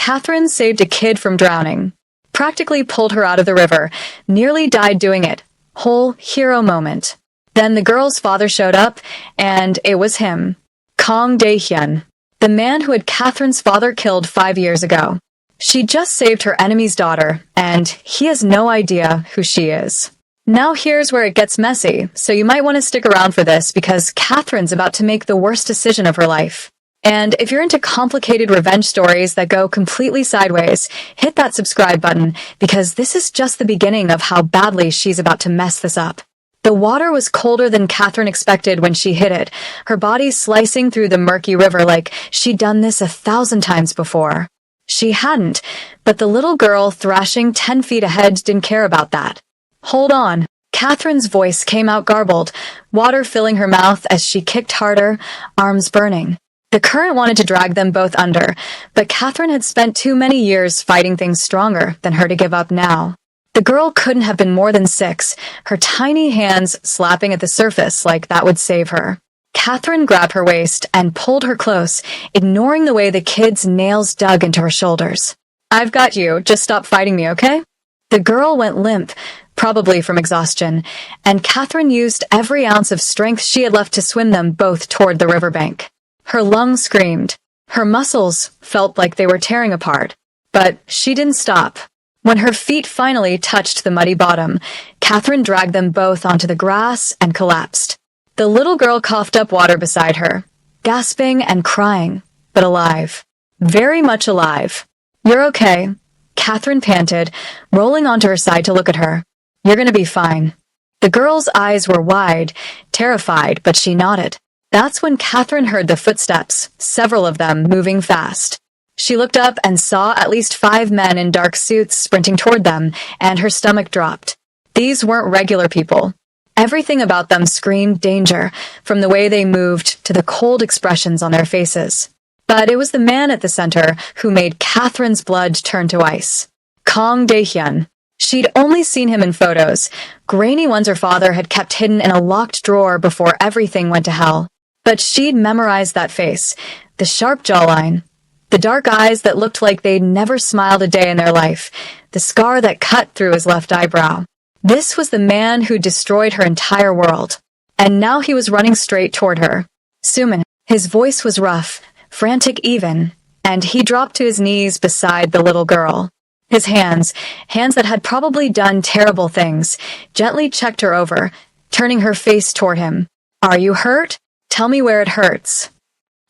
Catherine saved a kid from drowning. Practically pulled her out of the river. Nearly died doing it. Whole hero moment. Then the girl's father showed up, and it was him. Kang Dae-hyun. The man who had Catherine's father killed 5 years ago. She just saved her enemy's daughter, and he has no idea who she is. Now here's where it gets messy, so you might want to stick around for this because Catherine's about to make the worst decision of her life. And if you're into complicated revenge stories that go completely sideways, hit that subscribe button because this is just the beginning of how badly she's about to mess this up. The water was colder than Catherine expected when she hit it, her body slicing through the murky river like she'd done this 1,000 times before. She hadn't, but the little girl thrashing 10 feet ahead didn't care about that. Hold on. Catherine's voice came out garbled, water filling her mouth as she kicked harder, arms burning. The current wanted to drag them both under, but Catherine had spent too many years fighting things stronger than her to give up now. The girl couldn't have been more than 6, her tiny hands slapping at the surface like that would save her. Catherine grabbed her waist and pulled her close, ignoring the way the kid's nails dug into her shoulders. I've got you, just stop fighting me, okay? The girl went limp, probably from exhaustion, and Catherine used every ounce of strength she had left to swim them both toward the riverbank. Her lungs screamed. Her muscles felt like they were tearing apart. But she didn't stop. When her feet finally touched the muddy bottom, Catherine dragged them both onto the grass and collapsed. The little girl coughed up water beside her, gasping and crying, but alive. Very much alive. You're okay, Catherine panted, rolling onto her side to look at her. You're gonna be fine. The girl's eyes were wide, terrified, but she nodded. That's when Catherine heard the footsteps, several of them moving fast. She looked up and saw at least 5 men in dark suits sprinting toward them, and her stomach dropped. These weren't regular people. Everything about them screamed danger, from the way they moved to the cold expressions on their faces. But it was the man at the center who made Catherine's blood turn to ice. Kang Dae-hyun. She'd only seen him in photos, grainy ones her father had kept hidden in a locked drawer before everything went to hell. But she'd memorized that face, the sharp jawline, the dark eyes that looked like they'd never smiled a day in their life, the scar that cut through his left eyebrow. This was the man who destroyed her entire world. And now he was running straight toward her. Suman. His voice was rough, frantic even, and he dropped to his knees beside the little girl. His hands that had probably done terrible things, gently checked her over, turning her face toward him. Are you hurt? Tell me where it hurts.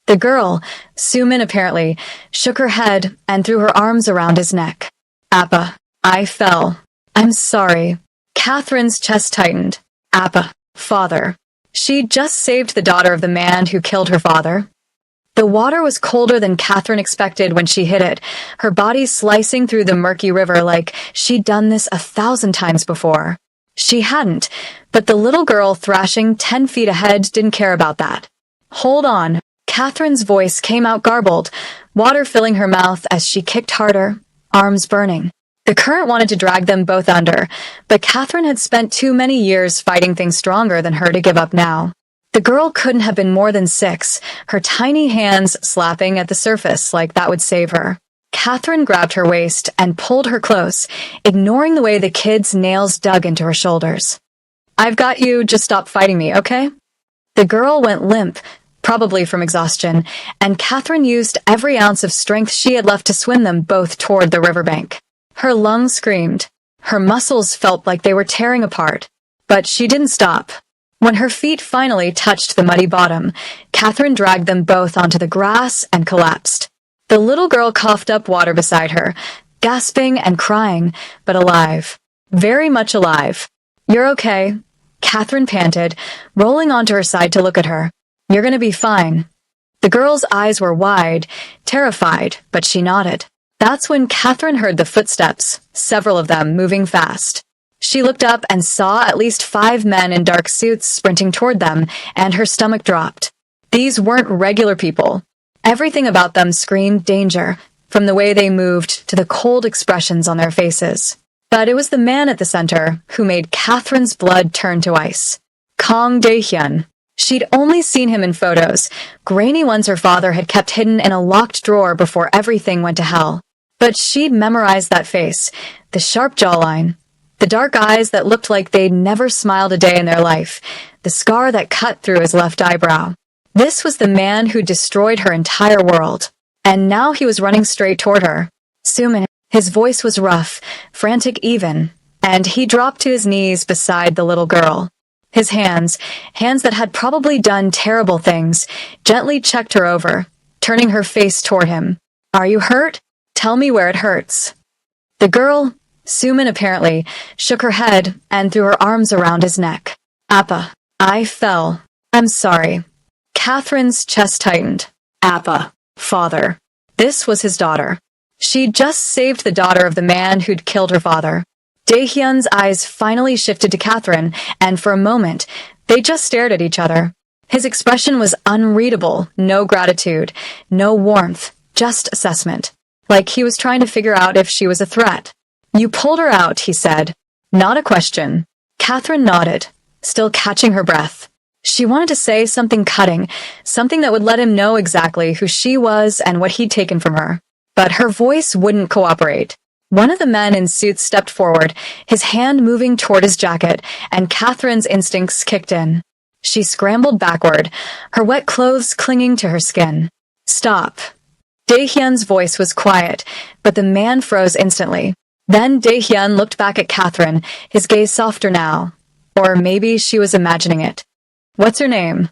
The girl, Suman apparently, shook her head and threw her arms around his neck. Appa, I fell. I'm sorry. Catherine's chest tightened. Appa, father. She'd just saved the daughter of the man who killed her father. The water was colder than Catherine expected when she hit it, her body slicing through the murky river like she'd done this 1,000 times before. She hadn't, but the little girl thrashing 10 feet ahead didn't care about that. Hold on. Catherine's voice came out garbled, water filling her mouth as she kicked harder, arms burning. The current wanted to drag them both under, but Catherine had spent too many years fighting things stronger than her to give up now. The girl couldn't have been more than 6, her tiny hands slapping at the surface like that would save her. Catherine grabbed her waist and pulled her close, ignoring the way the kid's nails dug into her shoulders. I've got you, just stop fighting me, okay? The girl went limp, probably from exhaustion, and Catherine used every ounce of strength she had left to swim them both toward the riverbank. Her lungs screamed. Her muscles felt like they were tearing apart. But she didn't stop. When her feet finally touched the muddy bottom, Catherine dragged them both onto the grass and collapsed. The little girl coughed up water beside her, gasping and crying, but alive. Very much alive. You're okay, Catherine panted, rolling onto her side to look at her. You're gonna be fine. The girl's eyes were wide, terrified, but she nodded. That's when Catherine heard the footsteps, several of them moving fast. She looked up and saw at least 5 men in dark suits sprinting toward them, and her stomach dropped. These weren't regular people. Everything about them screamed danger, from the way they moved to the cold expressions on their faces. But it was the man at the center who made Catherine's blood turn to ice. Kang Dae-hyun. She'd only seen him in photos, grainy ones her father had kept hidden in a locked drawer before everything went to hell. But she'd memorized that face, the sharp jawline, the dark eyes that looked like they'd never smiled a day in their life, the scar that cut through his left eyebrow. This was the man who destroyed her entire world. And now he was running straight toward her. Suman, his voice was rough, frantic even, and he dropped to his knees beside the little girl. His hands that had probably done terrible things, gently checked her over, turning her face toward him. Are you hurt? Tell me where it hurts. The girl, Suman apparently, shook her head and threw her arms around his neck. Appa, I fell. I'm sorry. Catherine's chest tightened. Appa, father. This was his daughter. She'd just saved the daughter of the man who'd killed her father. Daehyun's eyes finally shifted to Catherine, and for a moment, they just stared at each other. His expression was unreadable, no gratitude, no warmth, just assessment. Like he was trying to figure out if she was a threat. You pulled her out, he said. Not a question. Catherine nodded, still catching her breath. She wanted to say something cutting, something that would let him know exactly who she was and what he'd taken from her. But her voice wouldn't cooperate. One of the men in suits stepped forward, his hand moving toward his jacket, and Catherine's instincts kicked in. She scrambled backward, her wet clothes clinging to her skin. Stop. Daehyun's voice was quiet, but the man froze instantly. Then Daehyun looked back at Catherine, his gaze softer now. Or maybe she was imagining it. What's her name?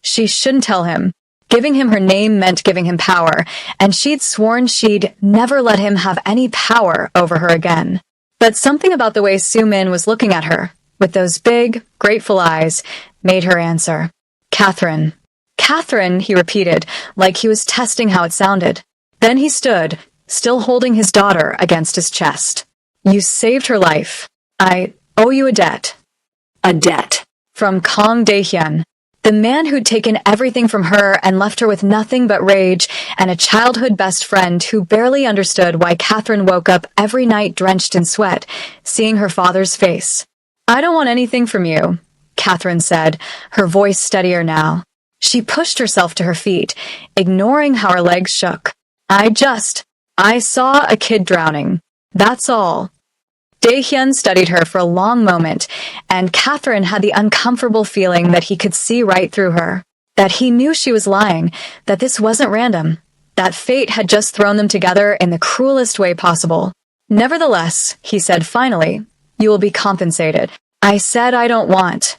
She shouldn't tell him. Giving him her name meant giving him power, and she'd sworn she'd never let him have any power over her again. But something about the way Sumin was looking at her, with those big, grateful eyes, made her answer. Catherine. Catherine, he repeated, like he was testing how it sounded. Then he stood, still holding his daughter against his chest. You saved her life. I owe you a debt. A debt. From Kang Daehyun. The man who'd taken everything from her and left her with nothing but rage and a childhood best friend who barely understood why Catherine woke up every night drenched in sweat, seeing her father's face. I don't want anything from you, Catherine said, her voice steadier now. She pushed herself to her feet, ignoring how her legs shook. I saw a kid drowning. That's all. Daehyun studied her for a long moment, and Catherine had the uncomfortable feeling that he could see right through her, that he knew she was lying, that this wasn't random, that fate had just thrown them together in the cruelest way possible. Nevertheless, he said finally, you will be compensated. I said I don't want.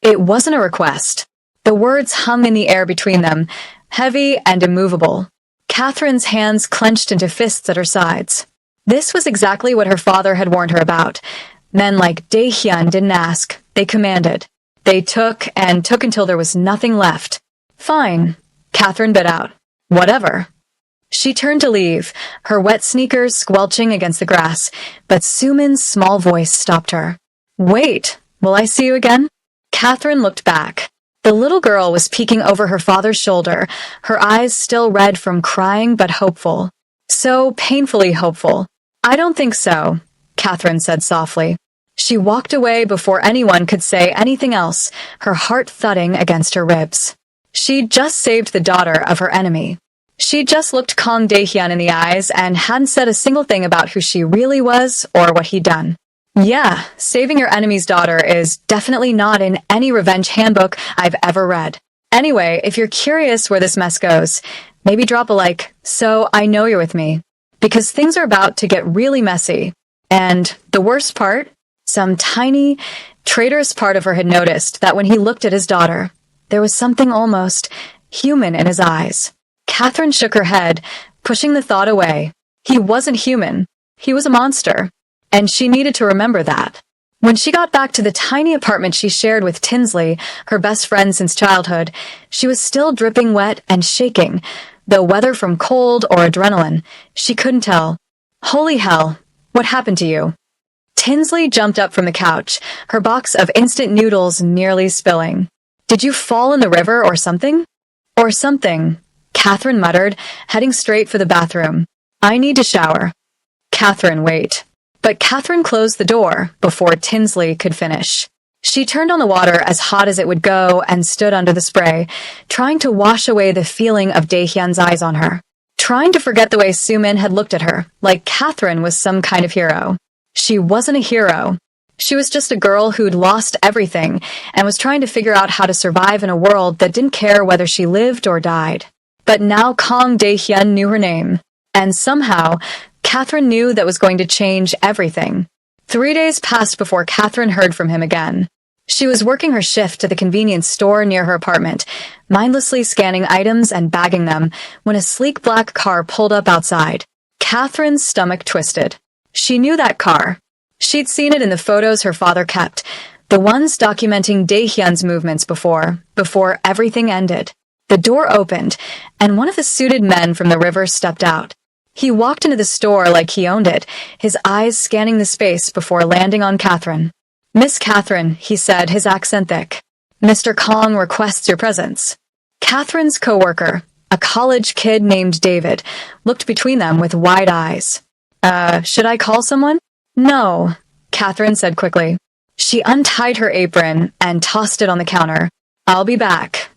It wasn't a request. The words hung in the air between them, heavy and immovable. Catherine's hands clenched into fists at her sides. This was exactly what her father had warned her about. Men like Daehyun didn't ask, they commanded. They took and took until there was nothing left. Fine, Catherine bit out. Whatever. She turned to leave, her wet sneakers squelching against the grass, but Sumin's small voice stopped her. Wait, will I see you again? Catherine looked back. The little girl was peeking over her father's shoulder, her eyes still red from crying but hopeful. So painfully hopeful. I don't think so, Catherine said softly. She walked away before anyone could say anything else, her heart thudding against her ribs. She'd just saved the daughter of her enemy. She'd just looked Kang Daehyun in the eyes and hadn't said a single thing about who she really was or what he'd done. Yeah, saving your enemy's daughter is definitely not in any revenge handbook I've ever read. Anyway, if you're curious where this mess goes, maybe drop a like, so I know you're with me. Because things are about to get really messy. And the worst part, some tiny, traitorous part of her had noticed that when he looked at his daughter, there was something almost human in his eyes. Catherine shook her head, pushing the thought away. He wasn't human. He was a monster. And she needed to remember that. When she got back to the tiny apartment she shared with Tinsley, her best friend since childhood, she was still dripping wet and shaking, though whether from cold or adrenaline, she couldn't tell. Holy hell, what happened to you? Tinsley jumped up from the couch, her box of instant noodles nearly spilling. Did you fall in the river or something? Or something, Catherine muttered, heading straight for the bathroom. I need to shower. Catherine, wait. But Catherine closed the door before Tinsley could finish. She turned on the water as hot as it would go and stood under the spray, trying to wash away the feeling of Daehyun's eyes on her. trying to forget the way Sumin had looked at her, like Catherine was some kind of hero. She wasn't a hero. She was just a girl who'd lost everything and was trying to figure out how to survive in a world that didn't care whether she lived or died. But now Kang Dae-hyun knew her name. And somehow, Catherine knew that was going to change everything. 3 days passed before Catherine heard from him again. She was working her shift at the convenience store near her apartment, mindlessly scanning items and bagging them, when a sleek black car pulled up outside. Catherine's stomach twisted. She knew that car. She'd seen it in the photos her father kept, the ones documenting Dae-hyun's movements before everything ended. The door opened, and one of the suited men from the river stepped out. He walked into the store like he owned it, his eyes scanning the space before landing on Catherine. "Miss Catherine," he said, his accent thick. "Mr. Kong requests your presence." Catherine's co-worker, a college kid named David, looked between them with wide eyes. Should I call someone?" "No," Catherine said quickly. She untied her apron and tossed it on the counter. "I'll be back."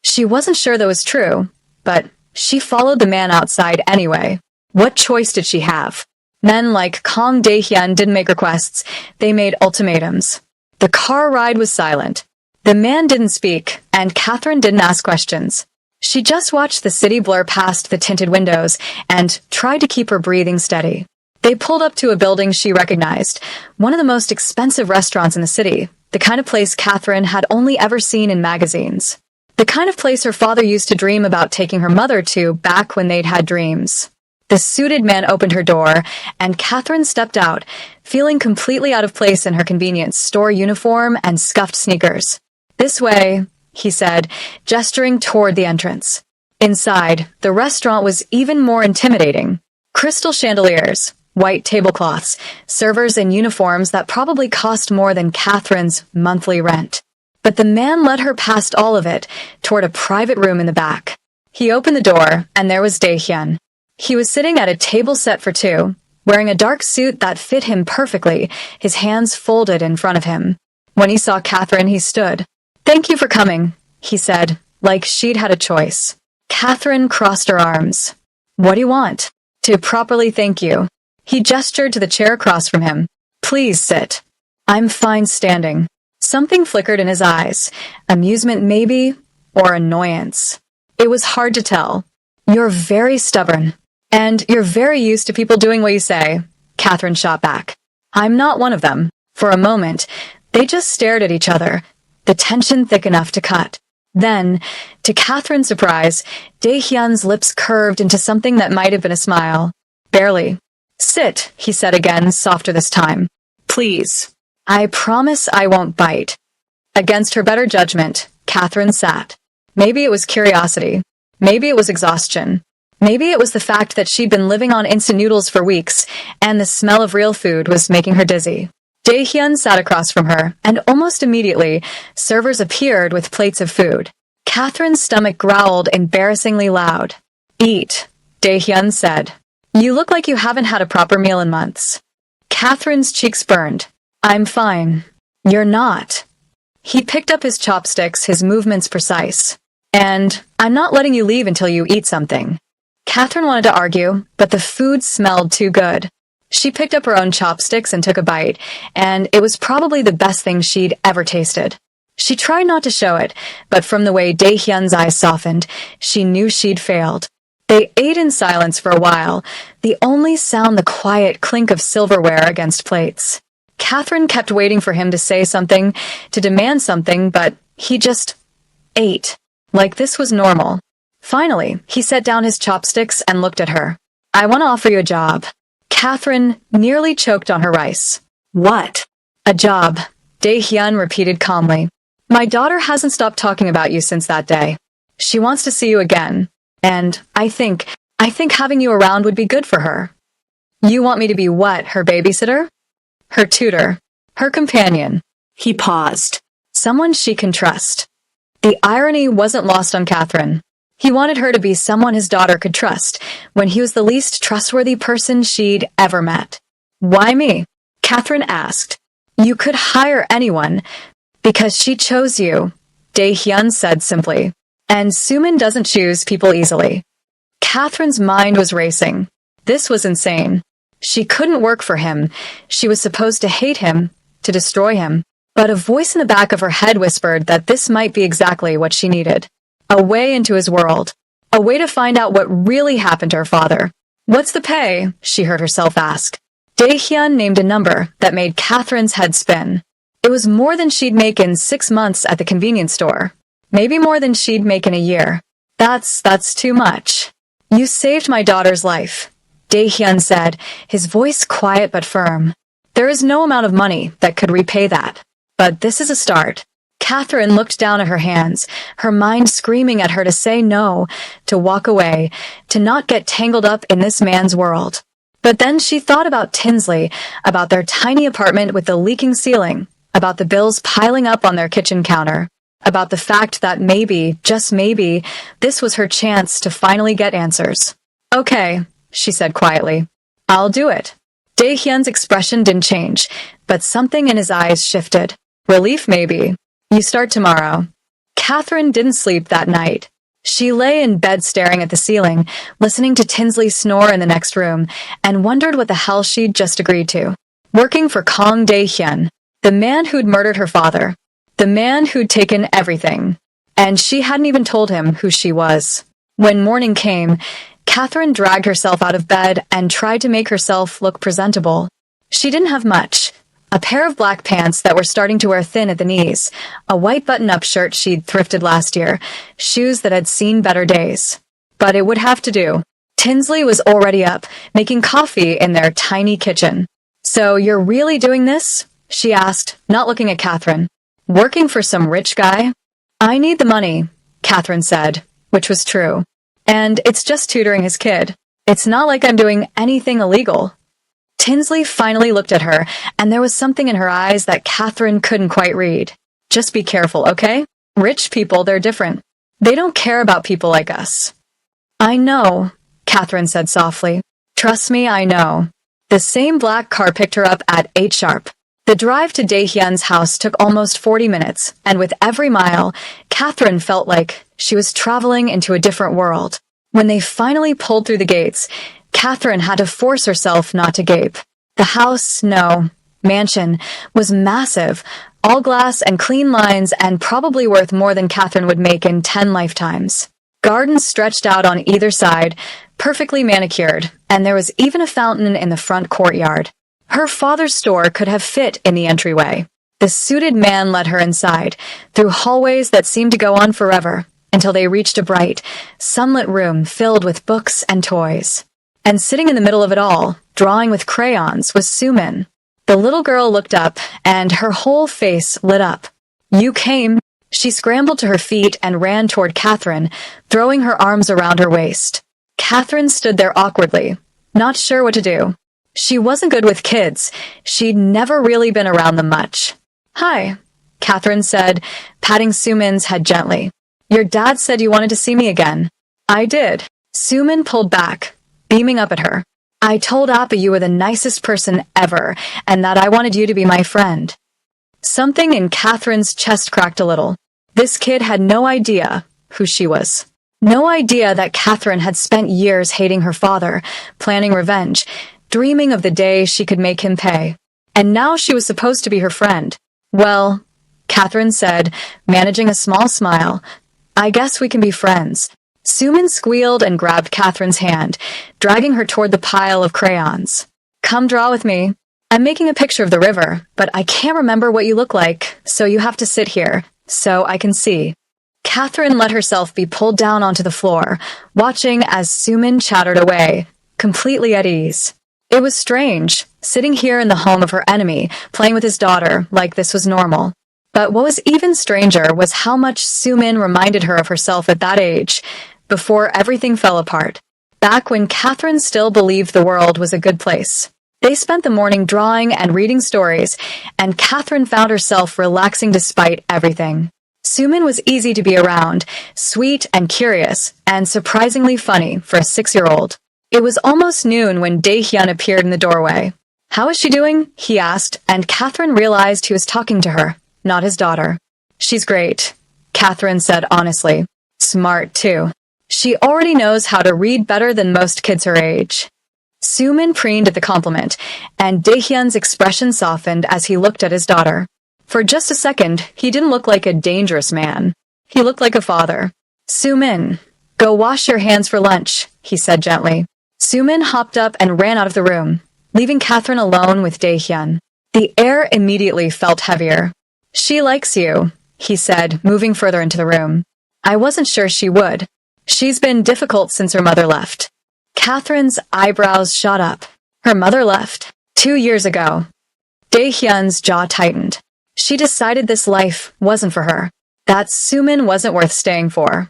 She wasn't sure that was true, but she followed the man outside anyway. What choice did she have? Men like Kang Dae-hyun didn't make requests, they made ultimatums. The car ride was silent. The man didn't speak, and Catherine didn't ask questions. She just watched the city blur past the tinted windows and tried to keep her breathing steady. They pulled up to a building she recognized, one of the most expensive restaurants in the city, the kind of place Catherine had only ever seen in magazines. The kind of place her father used to dream about taking her mother to back when they'd had dreams. The suited man opened her door, and Catherine stepped out, feeling completely out of place in her convenience store uniform and scuffed sneakers. "This way," he said, gesturing toward the entrance. Inside, the restaurant was even more intimidating. Crystal chandeliers, white tablecloths, servers in uniforms that probably cost more than Catherine's monthly rent. But the man led her past all of it, toward a private room in the back. He opened the door, and there was Dae-hyun. He was sitting at a table set for two, wearing a dark suit that fit him perfectly, his hands folded in front of him. When he saw Catherine, he stood. "Thank you for coming," he said, like she'd had a choice. Catherine crossed her arms. "What do you want?" "To properly thank you." He gestured to the chair across from him. "Please sit." "I'm fine standing." Something flickered in his eyes, amusement maybe, or annoyance. It was hard to tell. "You're very stubborn. And you're very used to people doing what you say," Catherine shot back. "I'm not one of them." For a moment, they just stared at each other, the tension thick enough to cut. Then, to Catherine's surprise, Dae-hyun's lips curved into something that might have been a smile. "Barely." "Sit," he said again, softer this time. "Please. I promise I won't bite." Against her better judgment, Catherine sat. Maybe it was curiosity. Maybe it was exhaustion. Maybe it was the fact that she'd been living on instant noodles for weeks, and the smell of real food was making her dizzy. Dae-hyun sat across from her, and almost immediately, servers appeared with plates of food. Catherine's stomach growled embarrassingly loud. "Eat," Dae-hyun said. "You look like you haven't had a proper meal in months." Catherine's cheeks burned. "I'm fine." "You're not." He picked up his chopsticks, his movements precise. "And I'm not letting you leave until you eat something." Catherine wanted to argue, but the food smelled too good. She picked up her own chopsticks and took a bite, and it was probably the best thing she'd ever tasted. She tried not to show it, but from the way Dae-hyun's eyes softened, she knew she'd failed. They ate in silence for a while, the only sound the quiet clink of silverware against plates. Catherine kept waiting for him to say something, to demand something, but he just ate, like this was normal. Finally, he set down his chopsticks and looked at her. "I want to offer you a job." Catherine nearly choked on her rice. "What?" "A job," Dae-hyun repeated calmly. "My daughter hasn't stopped talking about you since that day. She wants to see you again. And I think having you around would be good for her." "You want me to be what, her babysitter?" "Her tutor. Her companion." He paused. "Someone she can trust." The irony wasn't lost on Catherine. He wanted her to be someone his daughter could trust, when he was the least trustworthy person she'd ever met. "Why me?" Catherine asked. "You could hire anyone, because she chose you," Dae-hyun said simply. "And Sumin doesn't choose people easily." Catherine's mind was racing. This was insane. She couldn't work for him. She was supposed to hate him, to destroy him. But a voice in the back of her head whispered that this might be exactly what she needed. A way into his world. A way to find out what really happened to her father. "What's the pay?" she heard herself ask. Dae-hyun named a number that made Catherine's head spin. It was more than she'd make in 6 months at the convenience store. Maybe more than she'd make in a year. That's too much. "You saved my daughter's life," Dae-hyun said, his voice quiet but firm. "There is no amount of money that could repay that. But this is a start." Catherine looked down at her hands, her mind screaming at her to say no, to walk away, to not get tangled up in this man's world. But then she thought about Tinsley, about their tiny apartment with the leaking ceiling, about the bills piling up on their kitchen counter, about the fact that maybe, just maybe, this was her chance to finally get answers. "Okay," she said quietly. "I'll do it." Dae-hyun's expression didn't change, but something in his eyes shifted. Relief, maybe. "You start tomorrow." Catherine didn't sleep that night. She lay in bed staring at the ceiling, listening to Tinsley snore in the next room, and wondered what the hell she'd just agreed to. Working for Kang Dae-hyun, the man who'd murdered her father, the man who'd taken everything. And she hadn't even told him who she was. When morning came, Catherine dragged herself out of bed and tried to make herself look presentable. She didn't have much. A pair of black pants that were starting to wear thin at the knees, a white button-up shirt she'd thrifted last year, shoes that had seen better days. But it would have to do. Tinsley was already up, making coffee in their tiny kitchen. "So you're really doing this?" she asked, not looking at Catherine. "Working for some rich guy?" "I need the money," Catherine said, which was true. "And it's just tutoring his kid. It's not like I'm doing anything illegal." Tinsley finally looked at her, and there was something in her eyes that Catherine couldn't quite read. "Just be careful, okay? Rich people, they're different. They don't care about people like us." "I know," Catherine said softly. "Trust me, I know." The same black car picked her up at 8 sharp. The drive to Dae-hyun's house took almost 40 minutes, and with every mile, Catherine felt like she was traveling into a different world. When they finally pulled through the gates, Catherine had to force herself not to gape. The house, no, mansion, was massive, all glass and clean lines, and probably worth more than Catherine would make in 10 lifetimes. Gardens stretched out on either side, perfectly manicured, and there was even a fountain in the front courtyard. Her father's store could have fit in the entryway. The suited man led her inside, through hallways that seemed to go on forever, until they reached a bright, sunlit room filled with books and toys. And sitting in the middle of it all, drawing with crayons, was Sumin. The little girl looked up, and her whole face lit up. "You came." She scrambled to her feet and ran toward Catherine, throwing her arms around her waist. Catherine stood there awkwardly, not sure what to do. She wasn't good with kids. She'd never really been around them much. "Hi," Catherine said, patting Sumin's head gently. "Your dad said you wanted to see me again." "I did." Sumin pulled back, beaming up at her. "I told Appa you were the nicest person ever, and that I wanted you to be my friend." Something in Catherine's chest cracked a little. This kid had no idea who she was. No idea that Catherine had spent years hating her father, planning revenge, dreaming of the day she could make him pay. And now she was supposed to be her friend. "Well," Catherine said, managing a small smile, "I guess we can be friends." Sumin squealed and grabbed Catherine's hand, dragging her toward the pile of crayons. "Come draw with me. I'm making a picture of the river, but I can't remember what you look like, so you have to sit here, so I can see." Catherine let herself be pulled down onto the floor, watching as Sumin chattered away, completely at ease. It was strange, sitting here in the home of her enemy, playing with his daughter like this was normal. But what was even stranger was how much Sumin reminded her of herself at that age, before everything fell apart. Back when Catherine still believed the world was a good place. They spent the morning drawing and reading stories, and Catherine found herself relaxing despite everything. Sumin was easy to be around, sweet and curious, and surprisingly funny for a 6-year-old. It was almost noon when Dae-hyun appeared in the doorway. "How is she doing?" he asked, and Catherine realized he was talking to her, not his daughter. "She's great," Catherine said honestly. "Smart, too." She already knows how to read better than most kids her age. Sumin preened at the compliment, and Daehyun's expression softened as he looked at his daughter. For just a second, he didn't look like a dangerous man. He looked like a father. Sumin, go wash your hands for lunch, he said gently. Sumin hopped up and ran out of the room, leaving Catherine alone with Daehyun. The air immediately felt heavier. She likes you, he said, moving further into the room. I wasn't sure she would. She's been difficult since her mother left. Catherine's eyebrows shot up. Her mother left 2 years ago. Daehyun's jaw tightened. She decided this life wasn't for her. That Sumin wasn't worth staying for.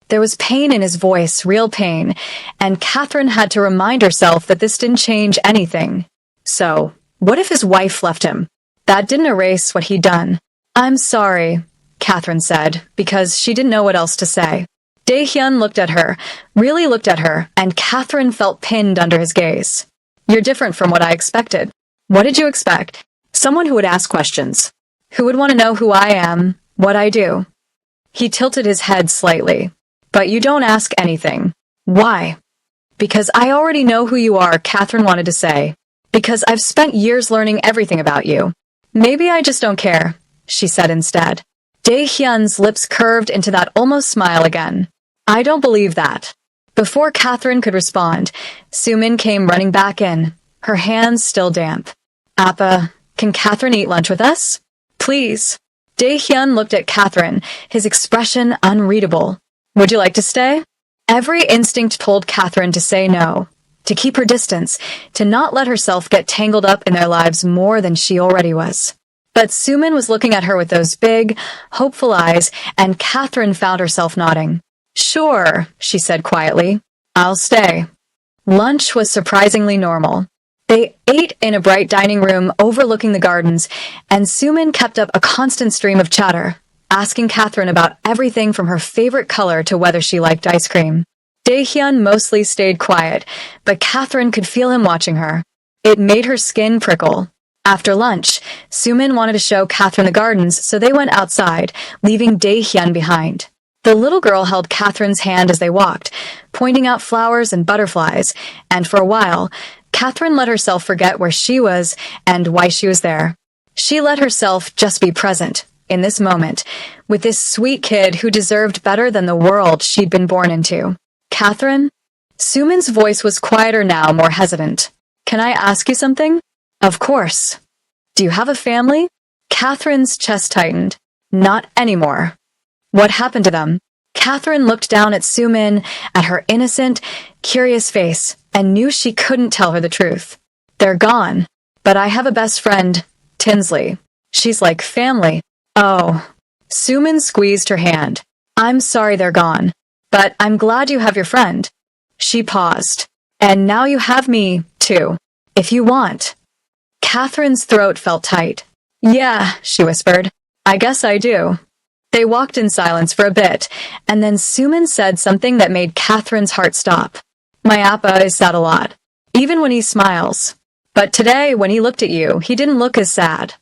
There was pain in his voice, real pain, and Catherine had to remind herself that this didn't change anything. So, what if his wife left him? That didn't erase what he'd done. I'm sorry, Catherine said, because she didn't know what else to say. Daehyun looked at her, really looked at her, and Catherine felt pinned under his gaze. You're different from what I expected. What did you expect? Someone who would ask questions. Who would want to know who I am, what I do. He tilted his head slightly. But you don't ask anything. Why? Because I already know who you are, Catherine wanted to say. Because I've spent years learning everything about you. Maybe I just don't care, she said instead. Daehyun's lips curved into that almost smile again. I don't believe that. Before Catherine could respond, Sumin came running back in, her hands still damp. Appa, can Catherine eat lunch with us? Please. Daehyun looked at Catherine, his expression unreadable. Would you like to stay? Every instinct told Catherine to say no, to keep her distance, to not let herself get tangled up in their lives more than she already was. But Sumin was looking at her with those big, hopeful eyes, and Catherine found herself nodding. Sure, she said quietly. I'll stay. Lunch was surprisingly normal. They ate in a bright dining room overlooking the gardens, and Sumin kept up a constant stream of chatter, asking Catherine about everything from her favorite color to whether she liked ice cream. Daehyun mostly stayed quiet, but Catherine could feel him watching her. It made her skin prickle. After lunch, Sumin wanted to show Catherine the gardens, so they went outside, leaving Daehyun behind. The little girl held Catherine's hand as they walked, pointing out flowers and butterflies, and for a while, Catherine let herself forget where she was and why she was there. She let herself just be present, in this moment, with this sweet kid who deserved better than the world she'd been born into. Catherine? Sumin's voice was quieter now, more hesitant. Can I ask you something? Of course. Do you have a family? Catherine's chest tightened. Not anymore. What happened to them? Catherine looked down at Sumin, at her innocent, curious face, and knew she couldn't tell her the truth. They're gone. But I have a best friend, Tinsley. She's like family. Oh. Sumin squeezed her hand. I'm sorry they're gone. But I'm glad you have your friend. She paused. And now you have me, too. If you want. Catherine's throat felt tight. Yeah, she whispered. I guess I do. They walked in silence for a bit, and then Sumin said something that made Catherine's heart stop. My Appa is sad a lot, even when he smiles. But today, when he looked at you, he didn't look as sad.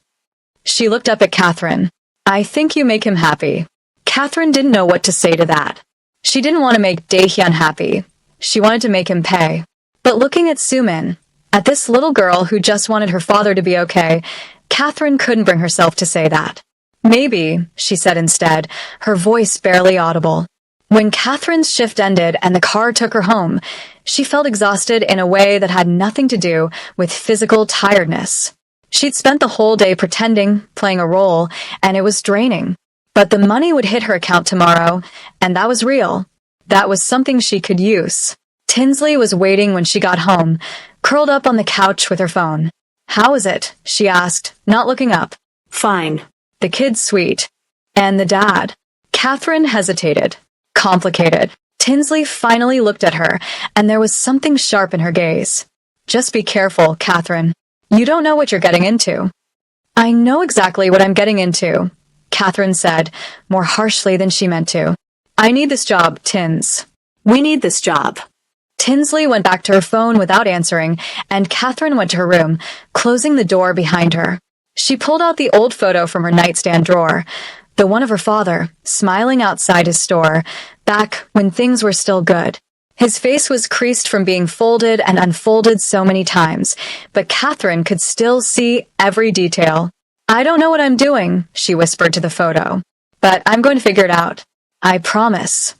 She looked up at Catherine. I think you make him happy. Catherine didn't know what to say to that. She didn't want to make Daehyun happy. She wanted to make him pay. But looking at Sumin, at this little girl who just wanted her father to be okay, Catherine couldn't bring herself to say that. Maybe, she said instead, her voice barely audible. When Catherine's shift ended and the car took her home, she felt exhausted in a way that had nothing to do with physical tiredness. She'd spent the whole day pretending, playing a role, and it was draining. But the money would hit her account tomorrow, and that was real. That was something she could use. Tinsley was waiting when she got home, curled up on the couch with her phone. How is it? She asked, not looking up. Fine. The kid's sweet. And the dad. Catherine hesitated. Complicated. Tinsley finally looked at her, and there was something sharp in her gaze. Just be careful, Catherine. You don't know what you're getting into. I know exactly what I'm getting into, Catherine said, more harshly than she meant to. I need this job, Tins. We need this job. Tinsley went back to her phone without answering, and Catherine went to her room, closing the door behind her. She pulled out the old photo from her nightstand drawer. the one of her father, smiling outside his store, back when things were still good. His face was creased from being folded and unfolded so many times, but Catherine could still see every detail. "I don't know what I'm doing," she whispered to the photo, "but I'm going to figure it out. I promise."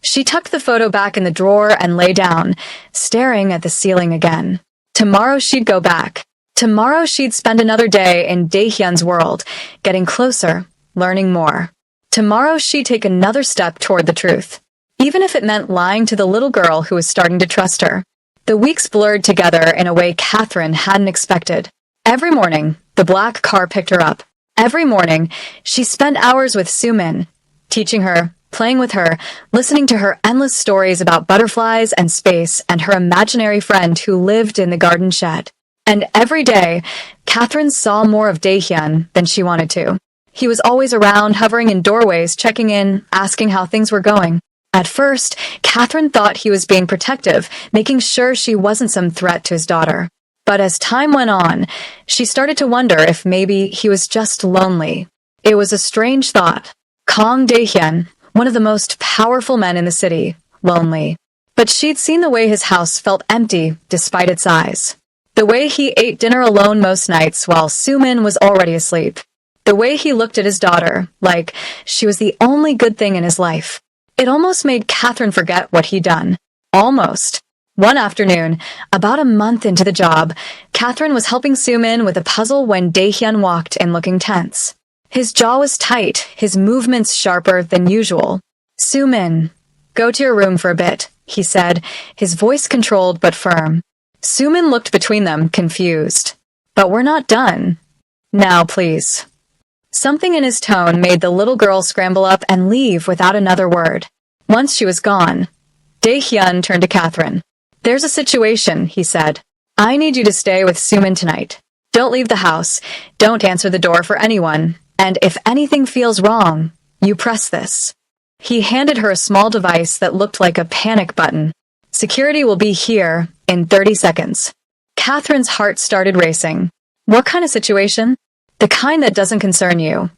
She tucked the photo back in the drawer and lay down, staring at the ceiling again. Tomorrow she'd go back. Tomorrow she'd spend another day in Daehyun's world, getting closer, learning more. Tomorrow she'd take another step toward the truth, even if it meant lying to the little girl who was starting to trust her. The weeks blurred together in a way Catherine hadn't expected. Every morning, the black car picked her up. Every morning, she spent hours with Sumin, teaching her, playing with her, listening to her endless stories about butterflies and space and her imaginary friend who lived in the garden shed. And every day, Catherine saw more of Daehyun than she wanted to. He was always around, hovering in doorways, checking in, asking how things were going. At first, Catherine thought he was being protective, making sure she wasn't some threat to his daughter. But as time went on, she started to wonder if maybe he was just lonely. It was a strange thought. Kang Daehyun, one of the most powerful men in the city, lonely. But she'd seen the way his house felt empty despite its size. The way he ate dinner alone most nights while Sumin was already asleep. The way he looked at his daughter, like she was the only good thing in his life. It almost made Catherine forget what he'd done. Almost. One afternoon, about a month into the job, Catherine was helping Sumin with a puzzle when Daehyun walked in looking tense. His jaw was tight, his movements sharper than usual. "Sumin, go to your room for a bit," he said, his voice controlled but firm. Sumin looked between them, confused. "But we're not done. Now, please." Something in his tone made the little girl scramble up and leave without another word. Once she was gone, Daehyun turned to Catherine. "There's a situation," he said. "I need you to stay with Sumin tonight. Don't leave the house. Don't answer the door for anyone. And if anything feels wrong, you press this." He handed her a small device that looked like a panic button. "Security will be here in 30 seconds. Catherine's heart started racing. "What kind of situation?" "The kind that doesn't concern you."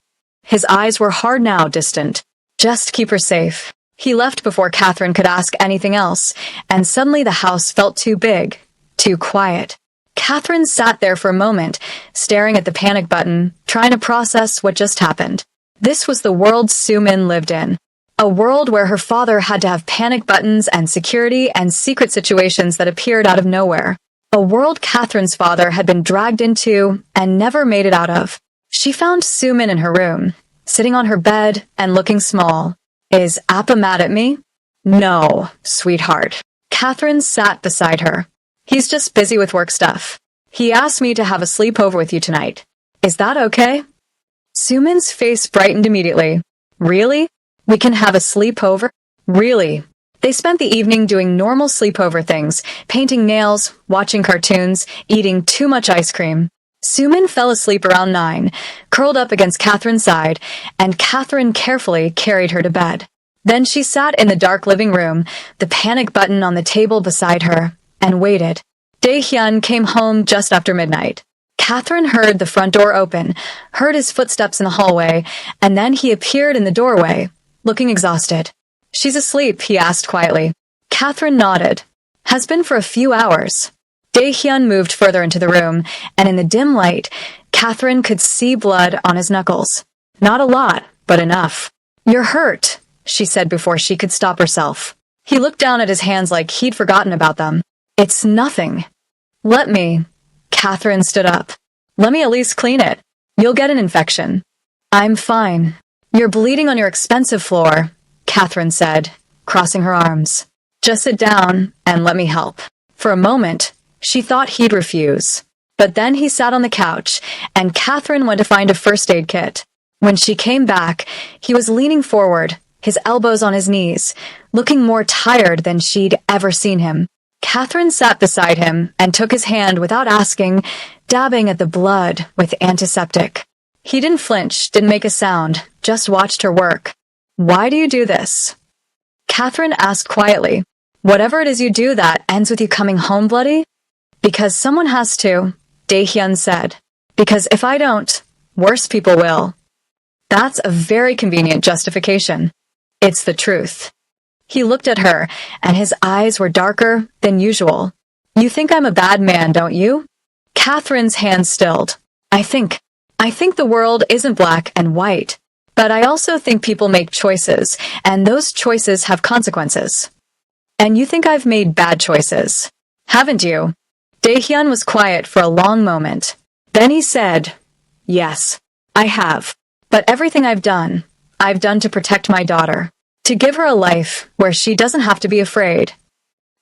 His eyes were hard now, distant. "Just keep her safe." He left before Catherine could ask anything else, and suddenly the house felt too big, too quiet. Catherine sat there for a moment, staring at the panic button, trying to process what just happened. This was the world Sumin lived in. A world where her father had to have panic buttons and security and secret situations that appeared out of nowhere. A world Catherine's father had been dragged into and never made it out of. She found Sumin in her room, sitting on her bed and looking small. "Is Appa mad at me?" "No, sweetheart." Catherine sat beside her. "He's just busy with work stuff. He asked me to have a sleepover with you tonight. Is that okay?" Sumin's face brightened immediately. "Really? We can have a sleepover? Really?" They spent the evening doing normal sleepover things, painting nails, watching cartoons, eating too much ice cream. Sumin fell asleep around 9, curled up against Catherine's side, and Catherine carefully carried her to bed. Then she sat in the dark living room, the panic button on the table beside her, and waited. Daehyun came home just after midnight. Catherine heard the front door open, heard his footsteps in the hallway, and then he appeared in the doorway, looking exhausted. "She's asleep," he asked quietly. Catherine nodded. "Has been for a few hours." Daehyun moved further into the room, and in the dim light, Catherine could see blood on his knuckles. Not a lot, but enough. "You're hurt," she said before she could stop herself. He looked down at his hands like he'd forgotten about them. "It's nothing." "Let me." Catherine stood up. "Let me at least clean it. You'll get an infection." "I'm fine." "You're bleeding on your expensive floor," Catherine said, crossing her arms. "Just sit down and let me help." For a moment, she thought he'd refuse. But then he sat on the couch, and Catherine went to find a first aid kit. When she came back, he was leaning forward, his elbows on his knees, looking more tired than she'd ever seen him. Catherine sat beside him and took his hand without asking, dabbing at the blood with antiseptic. He didn't flinch, didn't make a sound, just watched her work. "Why do you do this?" Catherine asked quietly. "Whatever it is you do that ends with you coming home bloody?" "Because someone has to," Daehyun said. "Because if I don't, worse people will." That's a very convenient justification. It's the truth. He looked at her, and his eyes were darker than usual. You think I'm a bad man, don't you? Catherine's hand stilled. I think the world isn't black and white. But I also think people make choices, and those choices have consequences. And you think I've made bad choices, haven't you? Daehyun was quiet for a long moment. Then he said, yes, I have. But everything I've done to protect my daughter. To give her a life where she doesn't have to be afraid.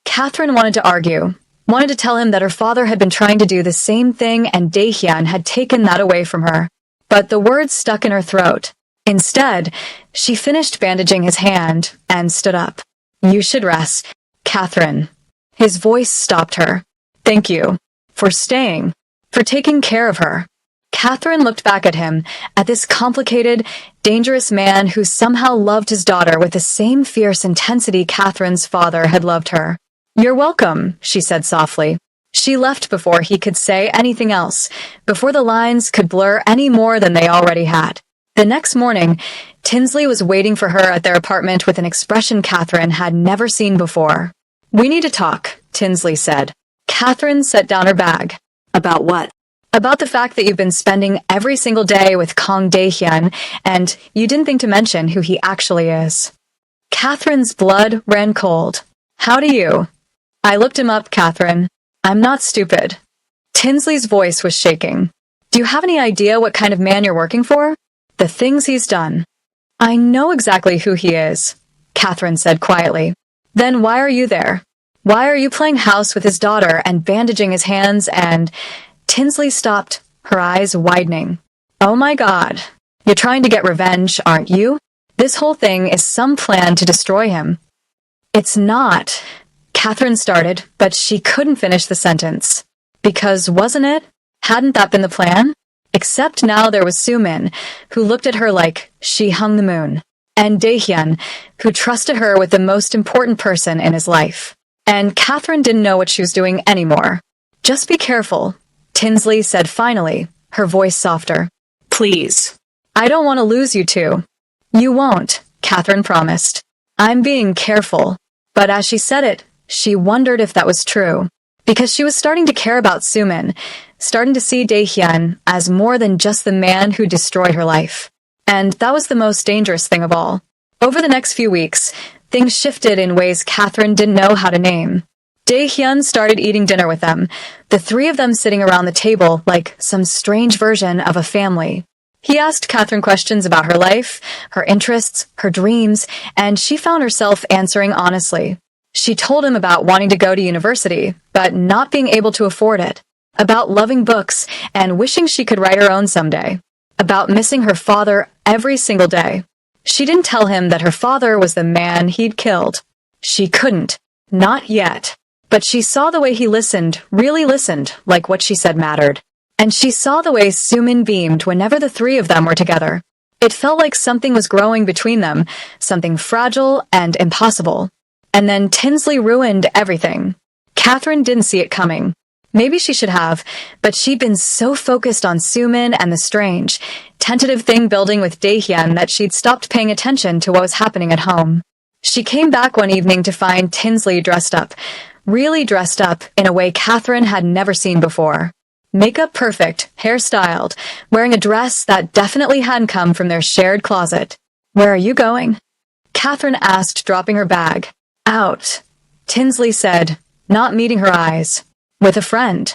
Catherine wanted to argue, wanted to tell him that her father had been trying to do the same thing and Daehyun had taken that away from her. But the words stuck in her throat. Instead, she finished bandaging his hand and stood up. You should rest, Catherine. His voice stopped her. Thank you. For staying. For taking care of her. Catherine looked back at him, at this complicated, dangerous man who somehow loved his daughter with the same fierce intensity Catherine's father had loved her. You're welcome, she said softly. She left before he could say anything else, before the lines could blur any more than they already had. The next morning, Tinsley was waiting for her at their apartment with an expression Catherine had never seen before. We need to talk, Tinsley said. Catherine set down her bag. About what? About the fact that you've been spending every single day with Kang Daehyun, and you didn't think to mention who he actually is. Catherine's blood ran cold. How do you? I looked him up, Catherine. I'm not stupid. Tinsley's voice was shaking. Do you have any idea what kind of man you're working for? The things he's done. I know exactly who he is, Catherine said quietly. Then why are you there? Why are you playing house with his daughter and bandaging his hands and... Tinsley stopped, her eyes widening. Oh my God. You're trying to get revenge, aren't you? This whole thing is some plan to destroy him. It's not. Catherine started, but she couldn't finish the sentence. Because wasn't it? Hadn't that been the plan? Except now there was Sumin, who looked at her like she hung the moon. And Daehyun, who trusted her with the most important person in his life. And Catherine didn't know what she was doing anymore. Just be careful, Tinsley said finally, her voice softer. Please. I don't want to lose you two. You won't, Catherine promised. I'm being careful. But as she said it, she wondered if that was true. Because she was starting to care about Sumin, starting to see Daehyun as more than just the man who destroyed her life. And that was the most dangerous thing of all. Over the next few weeks, things shifted in ways Catherine didn't know how to name. Daehyun started eating dinner with them, the three of them sitting around the table like some strange version of a family. He asked Catherine questions about her life, her interests, her dreams, and she found herself answering honestly. She told him about wanting to go to university, but not being able to afford it, about loving books and wishing she could write her own someday, about missing her father every single day. She didn't tell him that her father was the man he'd killed. She couldn't. Not yet. But she saw the way he listened, really listened, like what she said mattered. And she saw the way Sumin beamed whenever the three of them were together. It felt like something was growing between them, something fragile and impossible. And then Tinsley ruined everything. Catherine didn't see it coming. Maybe she should have, but she'd been so focused on Sumin and the strange, tentative thing building with Daehyun that she'd stopped paying attention to what was happening at home. She came back one evening to find Tinsley dressed up. Really dressed up in a way Catherine had never seen before. Makeup perfect, hair styled, wearing a dress that definitely hadn't come from their shared closet. Where are you going? Catherine asked, dropping her bag. Out. Tinsley said, not meeting her eyes. With a friend.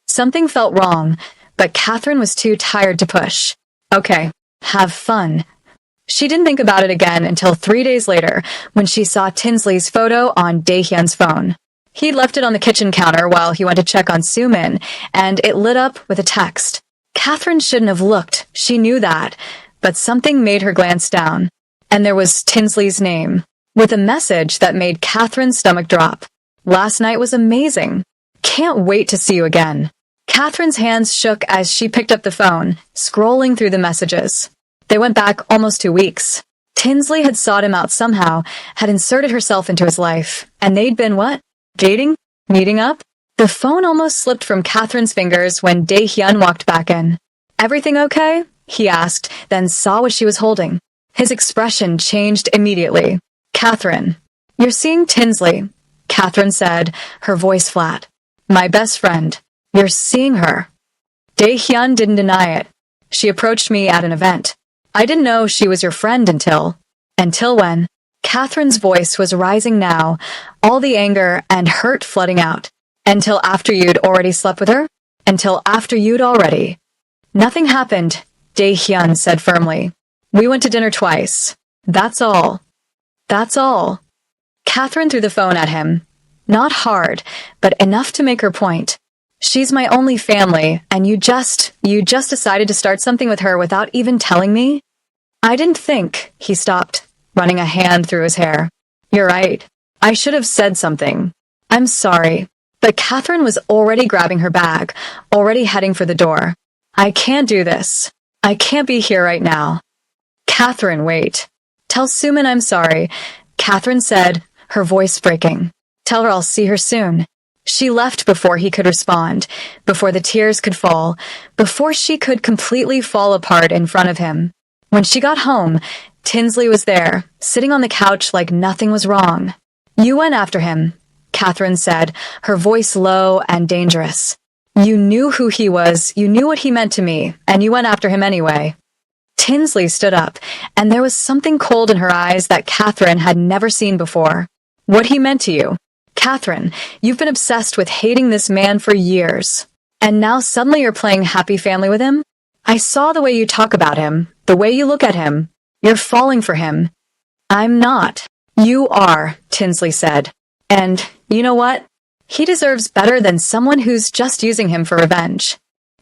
Something felt wrong, but Catherine was too tired to push. Okay, have fun. She didn't think about it again until 3 days later, when she saw Tinsley's photo on Daehyun's phone. He'd left it on the kitchen counter while he went to check on Sumin, and it lit up with a text. Catherine shouldn't have looked, she knew that, but something made her glance down. And there was Tinsley's name, with a message that made Catherine's stomach drop. Last night was amazing. Can't wait to see you again. Catherine's hands shook as she picked up the phone, scrolling through the messages. They went back almost 2 weeks. Tinsley had sought him out somehow, had inserted herself into his life, and they'd been what? Dating? Meeting up? The phone almost slipped from Catherine's fingers when Daehyun walked back in. Everything okay? he asked, then saw what she was holding. His expression changed immediately. Catherine. You're seeing Tinsley, Catherine said, her voice flat. My best friend. You're seeing her. Dae-hyun didn't deny it. She approached me at an event. I didn't know she was your friend until... Until when? Catherine's voice was rising now, all the anger and hurt flooding out. Until after you'd already slept with her? Until after you'd already... Nothing happened, Dae-hyun said firmly. We went to dinner twice. That's all. That's all. Catherine threw the phone at him. Not hard, but enough to make her point. She's my only family, and you just decided to start something with her without even telling me? I didn't think, he stopped, running a hand through his hair. You're right. I should have said something. I'm sorry. But Catherine was already grabbing her bag, already heading for the door. I can't do this. I can't be here right now. Catherine, wait. Tell Suman I'm sorry, Catherine said, her voice breaking. Tell her I'll see her soon. She left before he could respond, before the tears could fall, before she could completely fall apart in front of him. When she got home, Tinsley was there, sitting on the couch like nothing was wrong. You went after him, Catherine said, her voice low and dangerous. You knew who he was, you knew what he meant to me, and you went after him anyway. Tinsley stood up, and there was something cold in her eyes that Catherine had never seen before. What he meant to you. Catherine, you've been obsessed with hating this man for years. And now suddenly you're playing happy family with him? I saw the way you talk about him, the way you look at him. You're falling for him. I'm not. You are, Tinsley said. And, you know what? He deserves better than someone who's just using him for revenge.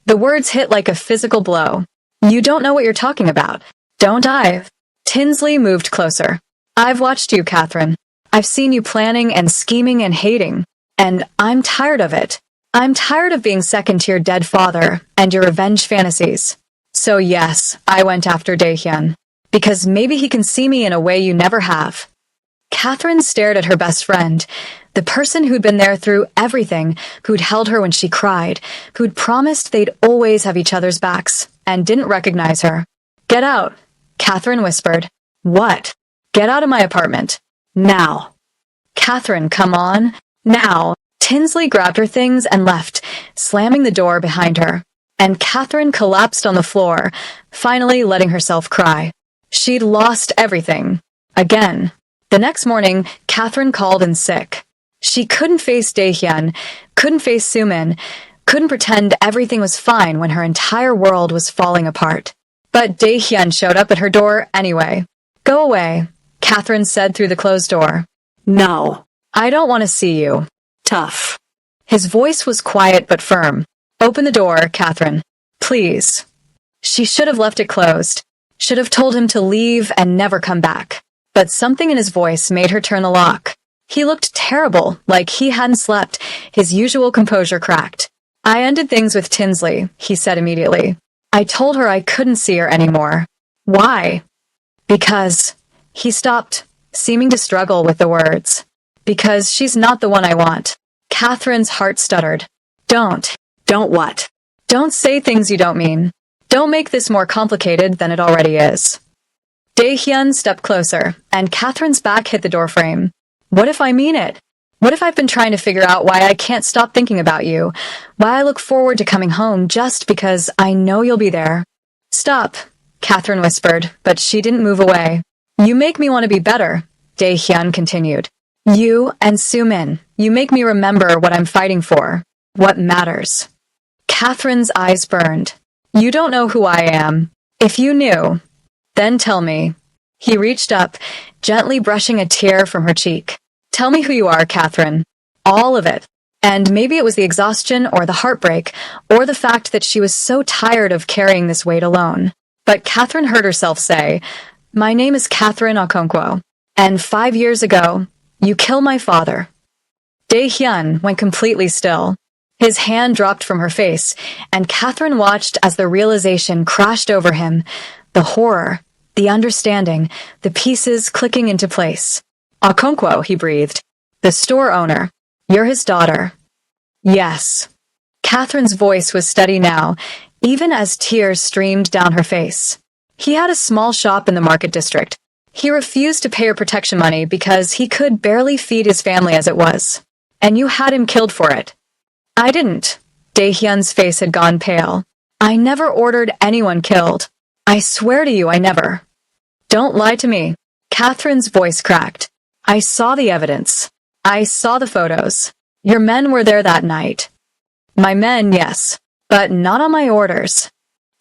The words hit like a physical blow. You don't know what you're talking about. Don't I? Tinsley moved closer. I've watched you, Catherine. I've seen you planning and scheming and hating. And I'm tired of it. I'm tired of being second to your dead father and your revenge fantasies. So yes, I went after Dae-hyun. Because maybe he can see me in a way you never have. Catherine stared at her best friend, the person who'd been there through everything, who'd held her when she cried, who'd promised they'd always have each other's backs, and didn't recognize her. Get out, Catherine whispered. What? Get out of my apartment. Now. Catherine, come on. Now. Tinsley grabbed her things and left, slamming the door behind her. And Catherine collapsed on the floor, finally letting herself cry. She'd lost everything. Again. The next morning, Catherine called in sick. She couldn't face Dae-hyun, couldn't face Suman, couldn't pretend everything was fine when her entire world was falling apart. But Dae-hyun showed up at her door anyway. Go away, Catherine said through the closed door. No. I don't want to see you. Tough. His voice was quiet but firm. Open the door, Catherine. Please. She should have left it closed. Should have told him to leave and never come back. But something in his voice made her turn the lock. He looked terrible, like he hadn't slept, his usual composure cracked. I ended things with Tinsley, he said immediately. I told her I couldn't see her anymore. Why? Because... He stopped, seeming to struggle with the words. Because she's not the one I want. Catherine's heart stuttered. Don't what? Don't say things you don't mean. Don't make this more complicated than it already is. Dae-hyun stepped closer, and Catherine's back hit the doorframe. What if I mean it? What if I've been trying to figure out why I can't stop thinking about you? Why I look forward to coming home just because I know you'll be there? Stop, Catherine whispered, but she didn't move away. You make me want to be better, Dae-hyun continued. You and Sumin, you make me remember what I'm fighting for, what matters. Catherine's eyes burned. You don't know who I am. If you knew, then tell me. He reached up, gently brushing a tear from her cheek. Tell me who you are, Catherine. All of it. And maybe it was the exhaustion or the heartbreak, or the fact that she was so tired of carrying this weight alone. But Catherine heard herself say, My name is Catherine Okonkwo, and 5 years ago, you killed my father. Dae-hyun went completely still. His hand dropped from her face, and Catherine watched as the realization crashed over him, the horror, the understanding, the pieces clicking into place. Okonkwo, he breathed. The store owner. You're his daughter. Yes. Catherine's voice was steady now, even as tears streamed down her face. He had a small shop in the market district. He refused to pay her protection money because he could barely feed his family as it was. And you had him killed for it. I didn't. Daehyun's face had gone pale. I never ordered anyone killed. I swear to you I never. Don't lie to me. Catherine's voice cracked. I saw the evidence. I saw the photos. Your men were there that night. My men, yes, but not on my orders.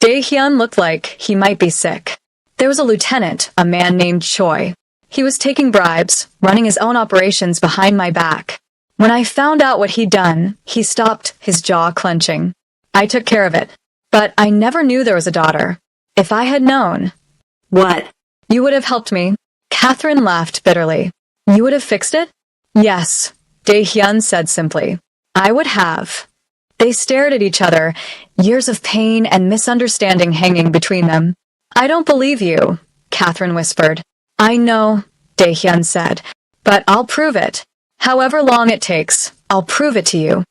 Daehyun looked like he might be sick. There was a lieutenant, a man named Choi. He was taking bribes, running his own operations behind my back. When I found out what he'd done, he stopped, his jaw clenching. I took care of it. But I never knew there was a daughter. If I had known... What? You would have helped me. Catherine laughed bitterly. You would have fixed it? Yes, Daehyun said simply. I would have. They stared at each other, years of pain and misunderstanding hanging between them. I don't believe you, Catherine whispered. I know, Daehyun said, but I'll prove it. However long it takes, I'll prove it to you.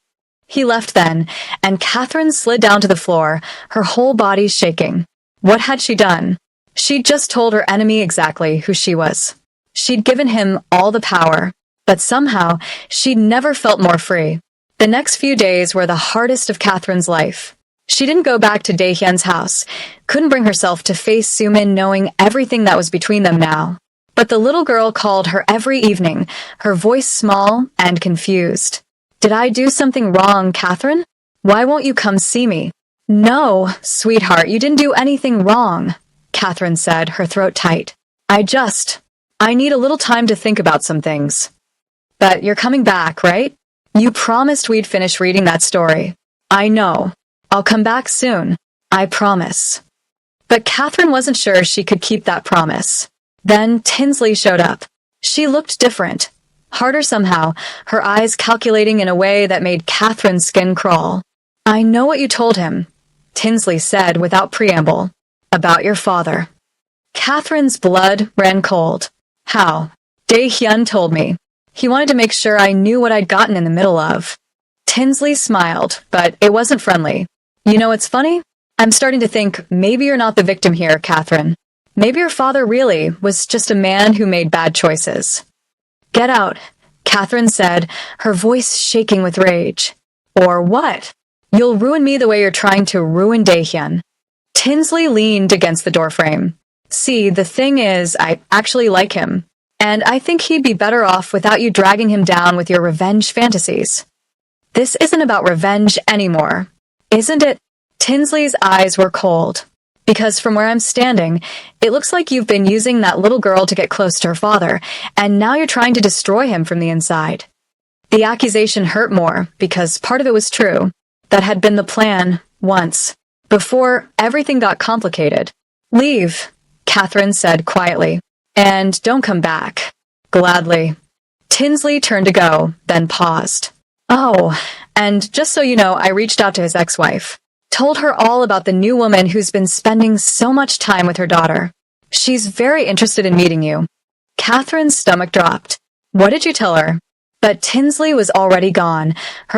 He left then, and Catherine slid down to the floor, her whole body shaking. What had she done? She'd just told her enemy exactly who she was. She'd given him all the power, but somehow she'd never felt more free. The next few days were the hardest of Catherine's life. She didn't go back to Daehyun's house, couldn't bring herself to face Sumin knowing everything that was between them now. But the little girl called her every evening, her voice small and confused. Did I do something wrong, Catherine? Why won't you come see me? No, sweetheart, you didn't do anything wrong, Catherine said, her throat tight. I need a little time to think about some things. But you're coming back, right? You promised we'd finish reading that story. I know. I'll come back soon. I promise. But Catherine wasn't sure she could keep that promise. Then Tinsley showed up. She looked different. Harder somehow, her eyes calculating in a way that made Catherine's skin crawl. I know what you told him, Tinsley said without preamble. About your father. Catherine's blood ran cold. How? Daehyun told me. He wanted to make sure I knew what I'd gotten in the middle of. Tinsley smiled, but it wasn't friendly. You know what's funny? I'm starting to think maybe you're not the victim here, Catherine. Maybe your father really was just a man who made bad choices. Get out, Catherine said, her voice shaking with rage. Or what? You'll ruin me the way you're trying to ruin Daehyun. Tinsley leaned against the doorframe. See, the thing is, I actually like him. And I think he'd be better off without you dragging him down with your revenge fantasies. This isn't about revenge anymore, isn't it? Tinsley's eyes were cold. Because from where I'm standing, it looks like you've been using that little girl to get close to her father, and now you're trying to destroy him from the inside. The accusation hurt more, because part of it was true. That had been the plan, once. Before everything got complicated. Leave, Catherine said quietly. And don't come back. Gladly. Tinsley turned to go, then paused. Oh, and just so you know, I reached out to his ex-wife. Told her all about the new woman who's been spending so much time with her daughter. She's very interested in meeting you. Catherine's stomach dropped. What did you tell her? But Tinsley was already gone, her